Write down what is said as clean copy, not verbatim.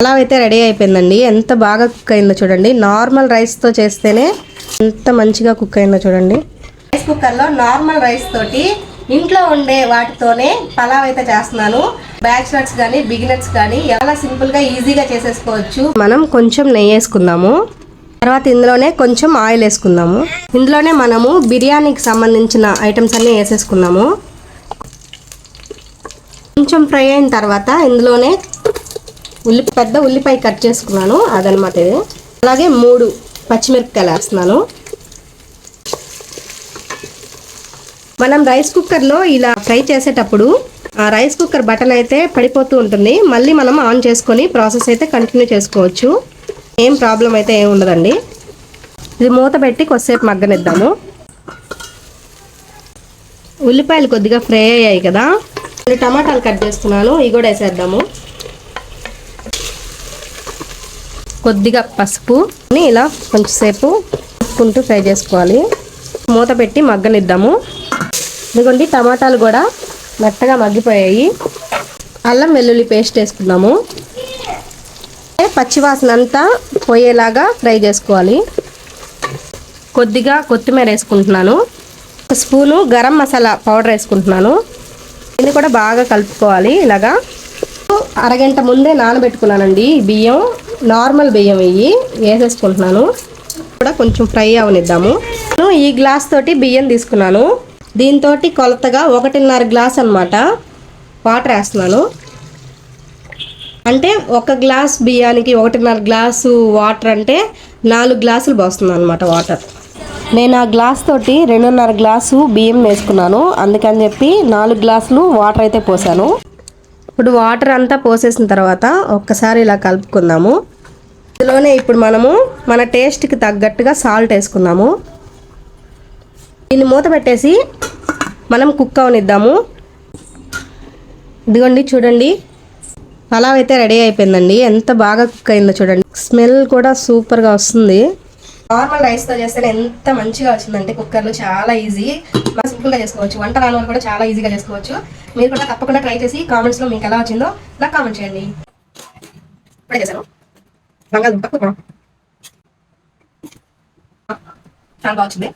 పలావ్ అయితే రెడీ అయిపోయిందండి. ఎంత బాగా కుక్ అయిందో చూడండి. నార్మల్ రైస్తో చేస్తేనే ఎంత మంచిగా కుక్ అయిందో చూడండి. రైస్ కుక్కర్లో నార్మల్ రైస్ తోటి ఇంట్లో ఉండే వాటితోనే పలావ్ అయితే చేస్తున్నాను. బ్యాచిలర్స్ కానీ బిగినర్స్ కానీ ఎలా సింపుల్గా ఈజీగా చేసేసుకోవచ్చు. మనం కొంచెం నెయ్యి వేసుకుందాము. తర్వాత ఇందులోనే కొంచెం ఆయిల్ వేసుకుందాము. ఇందులోనే మనము బిర్యానీకి సంబంధించిన ఐటమ్స్ అన్నీ వేసేసుకుందాము. కొంచెం ఫ్రై అయిన తర్వాత ఇందులోనే పెద్ద ఉల్లిపాయ కట్ చేసుకున్నాను, అదనమాట ఇది. అలాగే 3 పచ్చిమిరపకాయలు వేస్తున్నాను. మనం రైస్ కుక్కర్లో ఇలా ఫ్రై చేసేటప్పుడు ఆ రైస్ కుక్కర్ బటన్ అయితే పడిపోతూ ఉంటుంది. మళ్ళీ మనం ఆన్ చేసుకొని ప్రాసెస్ అయితే కంటిన్యూ చేసుకోవచ్చు. ఏం ప్రాబ్లం అయితే ఏమి ఉండదండి. ఇది మూత పెట్టి కొద్దిసేపు మగ్గనిద్దాము. ఉల్లిపాయలు కొద్దిగా ఫ్రై అయ్యాయి కదా, టమాటాలు కట్ చేస్తున్నాను, ఇవి కూడా వేసేద్దాము. కొద్దిగా పసుపు ఇలా కొంచెంసేపు ఉప్పుకుంటూ ఫ్రై చేసుకోవాలి. మూత పెట్టి మగ్గనిద్దాము. ఇదిగోండి టమాటాలు కూడా మెత్తగా మగ్గిపోయాయి. అల్లం వెల్లుల్లి పేస్ట్ వేసుకుందాము. పచ్చివాసన అంతా పోయేలాగా ఫ్రై చేసుకోవాలి. కొద్దిగా కొత్తిమీర వేసుకుంటున్నాను. 1 స్పూను గరం మసాలా పౌడర్ వేసుకుంటున్నాను. దీన్ని కూడా బాగా కలుపుకోవాలి. ఇలాగా అరగంట ముందే నానబెట్టుకున్నానండి. బియ్యం నార్మల్ బియ్యం ఇవి వేసేసుకుంటున్నాను. కూడా కొంచెం ఫ్రై అవనిద్దాము. నేను ఈ గ్లాస్ తోటి బియ్యం తీసుకున్నాను. దీంతో కొలతగా 1.5 గ్లాస్ అనమాట వాటర్ వేస్తున్నాను. అంటే 1 గ్లాస్ బియ్యానికి 1.5 గ్లాసు వాటర్ అంటే 4 గ్లాసులు పోస్తున్నాను అనమాట వాటర్. నేను ఆ గ్లాస్ తోటి 2.5 గ్లాసు బియ్యం వేసుకున్నాను. అందుకని చెప్పి 4 గ్లాసులు వాటర్ అయితే పోసాను. ఇప్పుడు వాటర్ అంతా పోసేసిన తర్వాత ఒక్కసారి ఇలా కలుపుకుందాము. ఇందులోనే ఇప్పుడు మనము మన టేస్ట్కి తగ్గట్టుగా సాల్ట్ వేసుకుందాము. దీన్ని మూత పెట్టేసి మనం కుక్ అవనిద్దాము. ఇదిగోండి చూడండి, పలావ్ అయితే రెడీ అయిపోయిందండి. ఎంత బాగా కుక్ అయిందో చూడండి. స్మెల్ కూడా సూపర్గా వస్తుంది. నార్మల్ రైస్తో చేస్తే ఎంత మంచిగా వచ్చిందంటే కుక్కర్లో చాలా ఈజీ, సింపుల్గా చేసుకోవచ్చు. వంట రాని వాళ్ళు కూడా చాలా ఈజీగా చేసుకోవచ్చు. మీరు కూడా తప్పకుండా ట్రై చేసి కామెంట్స్లో మీకు ఎలా వచ్చిందో నాకు కామెంట్ చేయండి. ఇప్పుడే చేశాను బంగాళదుంప చాలా బాగా వచ్చింది.